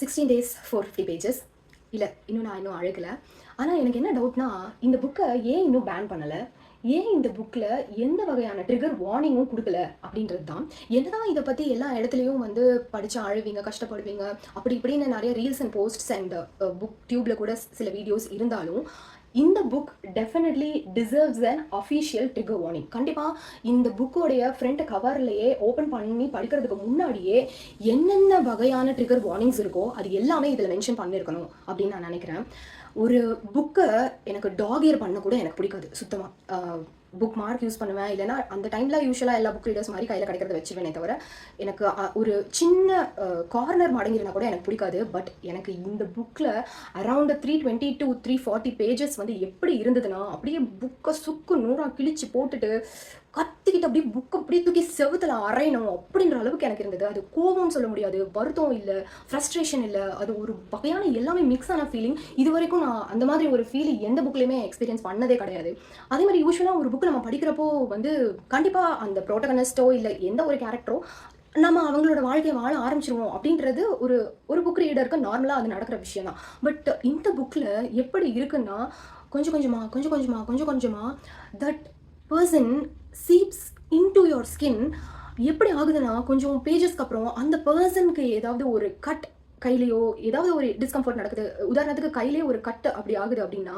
16 days 450 pages. இல்லை இன்னும் நான் இன்னும் அழகலை. ஆனால் எனக்கு என்ன டவுட்னா, இந்த புக்கை ஏன் இன்னும் பேன் பண்ணலை, ஏன் இந்த புக்கில் எந்த வகையான ட்ரிகர் வார்னிங்கும் கொடுக்கல அப்படின்றது தான். என்னதான் இதை பற்றி எல்லா இடத்துலையும் வந்து படித்தா அழுவீங்க, கஷ்டப்படுவீங்க, அப்படி இப்படின்னு நிறைய ரீல்ஸ் அண்ட் போஸ்ட்ஸ் அண்ட் புக் டியூப்பில் கூட சில வீடியோஸ் இருந்தாலும், இந்த book definitely deserves an official trigger warning. கண்டிப்பாக இந்த புக்கோடைய ஃப்ரண்ட் கவர்லேயே ஓப்பன் பண்ணி படிக்கிறதுக்கு முன்னாடியே என்னென்ன வகையான ட்ரிகர் வார்னிங்ஸ் இருக்கோ அது எல்லாமே இதில் மென்ஷன் பண்ணியிருக்கணும் அப்படின்னு நான் நினைக்கிறேன். ஒரு புக்கை எனக்கு டாக் இயர் பண்ண கூட எனக்கு பிடிக்காது சுத்தமாக. புக் மார்க் யூஸ் பண்ணுவேன், இல்லைனா அந்த டைமில் யூஸ்வலாக எல்லா புக் ரீடர்ஸ் மாதிரி கையில் கிடைக்கிறத வச்சுருவேனே தவிர எனக்கு ஒரு சின்ன கார்னர் மடங்கிருந்தா கூட எனக்கு பிடிக்காது. பட் எனக்கு இந்த புக்கில் அரவுண்ட் 320 to 340 பேஜஸ் வந்து எப்படி இருந்ததுன்னா, அப்படியே புக்கை சுக்கு நூறாக கிழிச்சு போட்டுட்டு கத்திக்கிட்டு அப்படியே புக்கை அப்படியே தூக்கி செவுத்தில் அரையணும் அப்படின்ற அளவுக்கு எனக்கு இருந்தது. அது கோபம்னு சொல்ல முடியாது, வருத்தம் இல்லை, ஃப்ரஸ்ட்ரேஷன் இல்லை, அது ஒரு வகையான எல்லாமே மிக்ஸ் ஆன ஃபீலிங். இது வரைக்கும் நான் அந்த மாதிரி ஒரு ஃபீலிங் எந்த புக்லையுமே எக்ஸ்பீரியன்ஸ் பண்ணதே கிடையாது. அதே மாதிரி யூஸ்வலாக ஒரு புக்கு நம்ம படிக்கிறப்போ வந்து கண்டிப்பாக அந்த ப்ரோட்டகனிஸ்டோ இல்லை எந்த ஒரு கேரக்டரோ நம்ம அவங்களோட வாழ்க்கையை வாழ ஆரம்பிச்சிருவோம் அப்படின்றது ஒரு ஒரு புக் ரீடருக்கு நார்மலாக அது நடக்கிற விஷயம் தான். பட் இந்த புக்கில் எப்படி இருக்குன்னா, கொஞ்சம் கொஞ்சமாக that person chips into your skin. எப்படி ஆகுதுன்னா, கொஞ்சம் பேஜஸ்க்கு அப்புறம் அந்த பர்சனுக்கு ஏதாவது ஒரு கட் கையிலையோ ஏதாவது ஒரு டிஸ்கம்ஃபர்ட் நடக்குது, உதாரணத்துக்கு கையிலேயே ஒரு கட் அப்படி ஆகுது அப்படின்னா,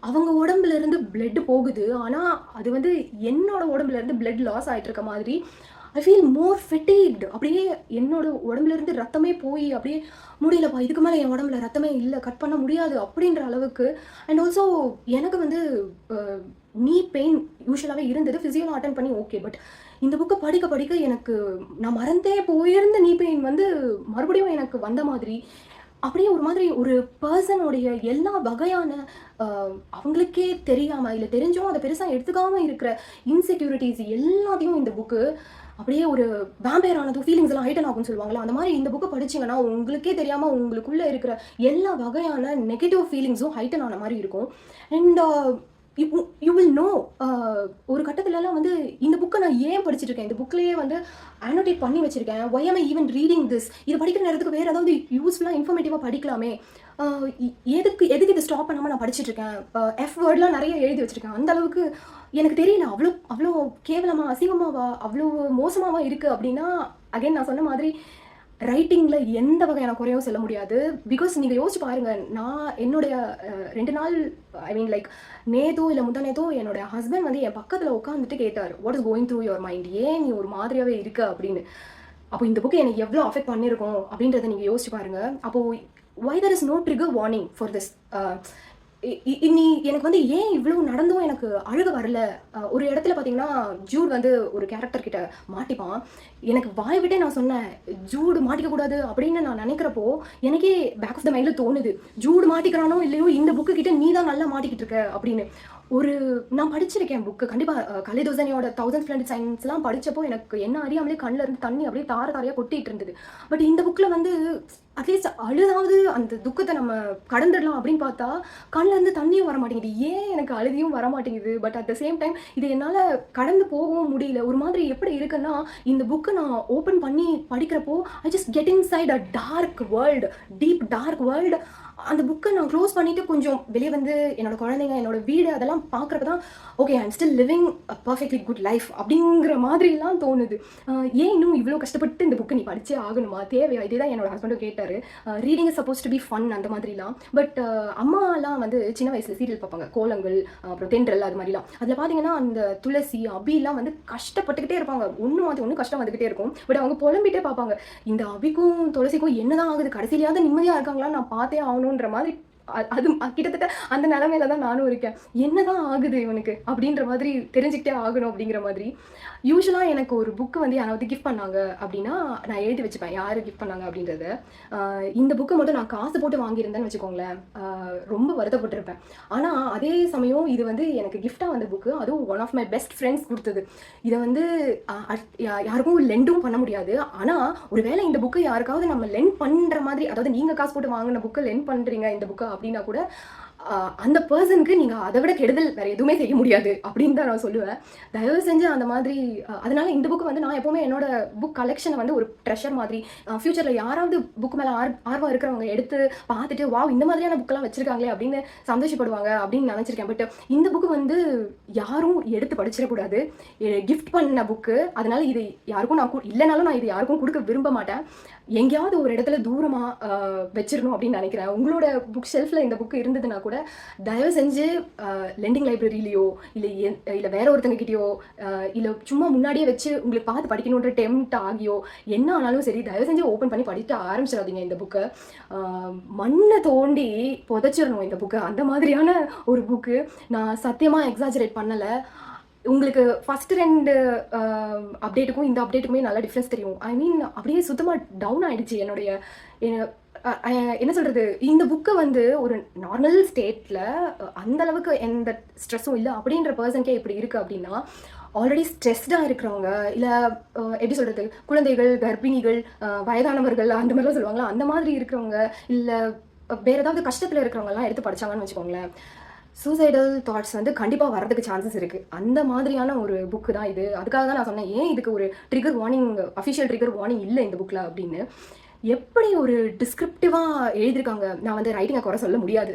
அவங்க உடம்புல இருந்து பிளட் போகுது. ஆனால் அது வந்து என்னோட உடம்புல இருந்து பிளட் லாஸ் ஆகிட்டு இருக்க மாதிரி ஐ ஃபீல் மோர் ஃபெட்டிக்டு. அப்படியே என்னோட உடம்புல இருந்து ரத்தமே போய் அப்படியே முடியலப்பா, இதுக்கு மேலே என் உடம்புல ரத்தமே இல்லை, கட் பண்ண முடியாது அப்படின்ற அளவுக்கு. அண்ட் ஆல்சோ எனக்கு வந்து நீ பெயின் யூஸ்வலாகவே இருந்தது, ஃபிசியோலாம் அட்டன் பண்ணி ஓகே. பட் இந்த புக்கை படிக்க படிக்க எனக்கு நான் மறந்தே போயிருந்த நீ பெயின் வந்து மறுபடியும் எனக்கு வந்த மாதிரி, அப்படியே ஒரு மாதிரி ஒரு பர்சனுடைய எல்லா வகையான அவங்களுக்கே தெரியாமல் இல்லை தெரிஞ்சும் அதை பெருசாக எடுத்துக்காமல் இருக்கிற இன்செக்யூரிட்டிஸ் எல்லாத்தையும் இந்த புக்கு அப்படியே ஒரு வேம்பயர் ஆனதும் ஃபீலிங்ஸ் எல்லாம் ஹைட்டன் ஆகும்னு சொல்லுவாங்களா, அந்த மாதிரி இந்த புக்கை படிச்சிங்கன்னா உங்களுக்கே தெரியாமல் உங்களுக்குள்ளே இருக்கிற எல்லா வகையான நெகட்டிவ் ஃபீலிங்ஸும் ஹைட்டன் ஆன மாதிரி இருக்கும். And you will know. ஒரு கட்டத்துலலாம் வந்து இந்த புக்கை நான் ஏன் படிச்சுட்டு இருக்கேன், இந்த புக்லேயே வந்து அனோட்டேட் பண்ணி வச்சிருக்கேன், Y am I even reading this, இது படிக்கிற நேரத்துக்கு வேறு ஏதாவது யூஸ்ஃபுல்லாக இன்ஃபர்மேட்டிவாக படிக்கலாமே, எதுக்கு இது ஸ்டாப் பண்ணாமல் நான் படிச்சுட்டு இருக்கேன், எஃப் வேர்ட்லாம் நிறைய எழுதி வச்சுருக்கேன். அந்த அளவுக்கு எனக்கு தெரியல, அவ்வளோ கேவலமாக அசிங்கமாவா அவ்வளோ மோசமாவா இருக்குது அப்படின்னா, அகைன் நான் சொன்ன மாதிரி ரைட்டிங்கில் எந்த வகையான குறையும் சொல்ல முடியாது. பிகாஸ் நீங்கள் யோசிச்சு பாருங்கள், நான் என்னுடைய 2 நாள் ஐ மீன் லைக் நேத்தோ இல்லை முந்தானேத்தோ என்னோடய ஹஸ்பண்ட் வந்து என் பக்கத்தில் உட்காந்துட்டு கேட்டார், what is going through your mind, ஏன் நீ ஒரு மாதிரியாகவே இருக்க அப்படின்னு. அப்போ இந்த புக்கு எனக்கு எவ்வளோ அஃபெக்ட் பண்ணியிருக்கோம் அப்படின்றத நீங்கள் யோசிச்சு பாருங்கள். அப்போது why there is no trigger warning for this. நீ எனக்கு வந்து ஏன் இவ்வளோ நடந்தும் எனக்கு அழுக வரல. ஒரு இடத்துல பார்த்தீங்கன்னா ஜூட் வந்து ஒரு கேரக்டர் கிட்ட மாட்டிப்பான். எனக்கு வாய் விட்டே நான் சொன்னேன், ஜூடு மாட்டிக்கக்கூடாது அப்படின்னு நான் நினைக்கிறப்போ எனக்கே பேக் ஆஃப் த மைண்டில் தோணுது, ஜூடு மாட்டிக்கிறானோ இல்லையோ இந்த புக்கு கிட்ட நீ தான் நல்லா மாட்டிக்கிட்டு இருக்க அப்படின்னு. நான் படிச்சிருக்கேன் புக்கு கண்டிப்பாக. கலைதோசனியோட 1000 Splendid Signsலாம் படித்தப்போ எனக்கு என்ன அறியாமலே கண்ணில் இருந்து தண்ணி அப்படியே தாரையாக கொட்டிகிட்டு இருந்தது. பட் இந்த புக்கில் வந்து அட்லீஸ்ட் அழுதாவது அந்த துக்கத்தை நம்ம கடந்துடலாம் அப்படின்னு பார்த்தா கண்ணில் இருந்து தண்ணியும் வர மாட்டேங்குது, ஏன் எனக்கு அழுதியும் வர மாட்டேங்குது. But at the same time இது என்னால் கடந்து போகவும் முடியல. ஒரு மாதிரி எப்படி இருக்குன்னா, இந்த புக்கை நான் ஓப்பன் பண்ணி படிக்கிறப்போ I just get inside a dark world, deep dark world. அந்த புக்கை நான் க்ளோஸ் பண்ணிவிட்டு கொஞ்சம் வெளியே வந்து என்னோட குழந்தைங்க, என்னோட வீடு அதெல்லாம் பார்க்குறப்ப தான் okay I am still living a perfectly good life அப்படிங்கிற மாதிரிலாம் தோணுது. ஏன் இன்னும் இவ்வளோ கஷ்டப்பட்டு இந்த புக்கை நீ படித்தே ஆகணுமா, தேவையா, இதே தான் என்னோட ஹஸ்பண்டும் கேட்டார். Reading is suppose to be fun அந்த மாதிரிலாம். பட் அம்மாலாம் வந்து சின்ன வயசில் சீரியல் பார்ப்பாங்க, கோலங்கள் அப்புறம் தென்றல் அது மாதிரிலாம். அதில் பார்த்தீங்கன்னா அந்த துளசி அபிலாம் வந்து கஷ்டப்பட்டுக்கிட்டே இருப்பாங்க, ஒன்று மாதிரி ஒன்று கஷ்டம் வந்துக்கிட்டே இருக்கும். பட் அவங்க புலம்பிகிட்டே பார்ப்பாங்க, இந்த அபிக்கும் துளசிக்கும் என்னதான் ஆகுது, கடைசியிலையாவது நிம்மதியாக இருக்காங்களா, நான் பார்த்தே ஆகணுன்ற மாதிரி. அது கிட்டத்தட்ட அந்த நிலைமையில தான் நானும் இருக்கேன். என்னதான் ஆகுது இவனுக்கு அப்படின்ற மாதிரி தெரிஞ்சுக்கிட்டே ஆகணும் அப்படிங்கிற மாதிரி. யூஸ்வலாக எனக்கு ஒரு புக்கு வந்து யாராவது கிஃப்ட் பண்ணாங்க அப்படின்னா நான் எழுதி வச்சுப்பேன் யார் கிஃப்ட் பண்ணாங்க அப்படின்றத. இந்த புக்கை மட்டும் நான் காசு போட்டு வாங்கியிருந்தேன்னு வச்சுக்கோங்களேன், ரொம்ப வருத்தப்பட்டிருப்பேன். ஆனால் அதே சமயம் இது வந்து எனக்கு கிஃப்டாக வந்த புக்கு, அதுவும் one of my best friends கொடுத்தது. இதை வந்து யாருக்கும் லெண்டும் பண்ண முடியாது. ஆனால் ஒருவேளை இந்த புக்கை யாருக்காவது நம்ம லெண்ட் பண்ணுற மாதிரி, அதாவது நீங்கள் காசு போட்டு வாங்கின புக்கை லெண்ட் பண்ணுறீங்க இந்த புக்கை அப்படின்னா கூட அந்த பர்சனுக்கு நீங்கள் அதை விட கெடுதல் வேறு எதுவுமே செய்ய முடியாது அப்படின்னு தான் நான் சொல்லுவேன். தயவு செஞ்சு அந்த மாதிரி அதனால இந்த புக்கு வந்து நான் எப்போவுமே என்னோட புக் கலெக்ஷனை வந்து ஒரு ட்ரெஷர் மாதிரி ஃப்யூச்சரில் யாராவது புக் மேலே ஆர்வம் இருக்கிறவங்க எடுத்து பார்த்துட்டு வாவ் இந்த மாதிரியான புக்கெல்லாம் வச்சுருக்காங்களே அப்படின்னு சந்தோஷப்படுவாங்க அப்படின்னு நினச்சிருக்கேன். பட் இந்த புக்கு வந்து யாரும் எடுத்து படிச்சிடக்கூடாது. கிஃப்ட் பண்ண புக்கு. அதனால இது யாருக்கும் நான் இல்லைனாலும் நான் இது யாருக்கும் கொடுக்க விரும்ப மாட்டேன். எங்கேயாவது ஒரு இடத்துல தூரமாக வச்சிடணும் அப்படின்னு நினைக்கிறேன். உங்களோட புக் ஷெல்ஃபில் இந்த புக்கு இருந்ததுன்னா கூட தயவு செஞ்சு லெண்டிங் லைப்ரரியிலையோ இல்லை வேற ஒருத்தங்ககிட்டயோ இல்லை சும்மா முன்னாடியே வச்சு உங்களுக்கு பார்த்து படிக்கணுன்ற டெம்ட் ஆகியோ என்ன ஆனாலும் சரி தயவு செஞ்சு ஓப்பன் பண்ணி படிக்க ஆரம்பிச்சிடாதீங்க. இந்த புக்கை மண்ணை தோண்டி புதைச்சிடணும் இந்த புக்கு. அந்த மாதிரியான ஒரு புக்கு. நான் சத்தியமாக எக்ஸாஜரேட் பண்ணலை. உங்களுக்கு ஃபஸ்ட்டு 2 அப்டேட்டுக்கும் இந்த அப்டேட்டுக்குமே நல்லா டிஃப்ரென்ஸ் தெரியும். ஐ மீன் அப்படியே சுத்தமாக டவுன் ஆகிடுச்சு என்னுடைய என்ன சொல்கிறது. இந்த புக்கை வந்து ஒரு நார்மல் ஸ்டேட்டில் அந்தளவுக்கு எந்த ஸ்ட்ரெஸ்ஸும் இல்லை அப்படின்ற பர்சனுக்கே இப்படி இருக்குது அப்படின்னா ஆல்ரெடி ஸ்ட்ரெஸ்டாக இருக்கிறவங்க இல்லை எப்படி சொல்கிறது குழந்தைகள் கர்ப்பிணிகள் வயதானவர்கள் அந்த மாதிரிலாம் சொல்லுவாங்களா அந்த மாதிரி இருக்கிறவங்க இல்லை வேறு ஏதாவது கஷ்டத்தில் இருக்கிறவங்கலாம் எடுத்து படித்தாங்கன்னு வச்சுக்கோங்களேன் சூசைடல் தாட்ஸ் வந்து கண்டிப்பாக வரதுக்கு சான்சஸ் இருக்குது. அந்த மாதிரியான ஒரு புக்கு தான் இது. அதுக்காக தான் நான் சொன்னேன் ஏன் இதுக்கு ஒரு trigger warning official trigger warning இல்லை இந்த புக்கில் அப்படின்னு. எப்படி ஒரு டிஸ்கிரிப்டிவாக எழுதியிருக்காங்க. நான் வந்து ரைட்டிங்கை குறை சொல்ல முடியாது.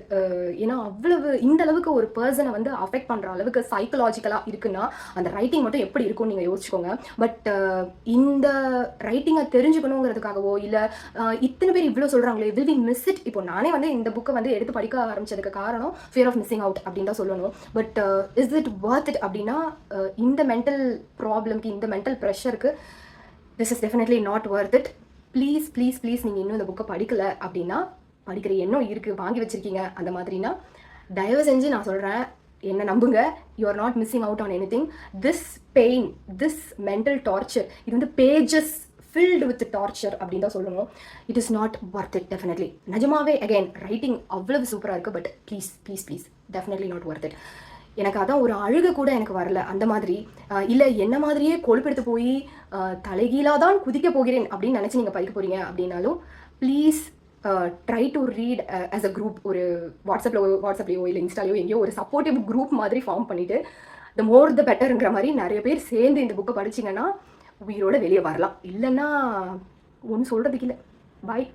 ஏன்னா அவ்வளவு இந்த அளவுக்கு ஒரு பர்சனை வந்து அஃபெக்ட் பண்ணுற அளவுக்கு சைக்கலாஜிக்கலாக இருக்குன்னா அந்த ரைட்டிங் மட்டும் எப்படி இருக்கும்னு நீங்கள் யோசிச்சுக்கோங்க. பட் இந்த ரைட்டிங்கை தெரிஞ்சுக்கணுங்கிறதுக்காகவோ இல்லை இத்தனை பேர் இவ்வளோ சொல்கிறாங்களே வில் வி மிஸ் இட். இப்போ நானே வந்து இந்த புக்கை வந்து எடுத்து படிக்க ஆரம்பிச்சதுக்கு காரணம் ஃபியர் ஆஃப் மிஸ்ஸிங் அவுட் அப்படின்னு தான் சொல்லணும். But is it worth it அப்படின்னா இந்த மென்டல் ப்ராப்ளம்க்கு இந்த மென்டல் ப்ரெஷருக்கு this is definitely not worth it. Please please please நீங்கள் இன்னும் இந்த புக்கை படிக்கலை அப்படின்னா படிக்கிற எண்ணம் இருக்குது வாங்கி வச்சுருக்கீங்க அந்த மாதிரினா தயவு செஞ்சு நான் சொல்கிறேன் என்ன நம்புங்க. You are not missing out on any thing. This pain this mental torture இது வந்து பேஜஸ் ஃபில்டு வித் டார்ச்சர் அப்படின்னு தான் சொல்லணும். It is not worth it definitely. நிஜமாவே அகெயின் ரைட்டிங் அவ்வளவு சூப்பராக இருக்குது. But please please please definitely not worth it. எனக்கு அதான் ஒரு அழுக கூட எனக்கு வரல அந்த மாதிரி. இல்லை என்ன மாதிரியே கொழுப்பெடுத்து போய் தலைகீழாக தான் குதிக்க போகிறேன் அப்படின்னு நினச்சி நீங்கள் படிக்க போகிறீங்க அப்படின்னாலும் please try to read as a group. ஒரு வாட்ஸ்அப்லேயோ இல்லை இன்ஸ்டாலேயோ எங்கேயோ ஒரு சப்போர்ட்டிவ் குரூப் மாதிரி ஃபார்ம் பண்ணிவிட்டு த மோர் த பெட்டர்ங்கிற மாதிரி நிறைய பேர் சேர்ந்து இந்த புக்கை படிச்சிங்கன்னா உயிரோட வெளியே வரலாம். இல்லைன்னா ஒன்றும் சொல்கிறதுக்கு இல்லை. பாய்.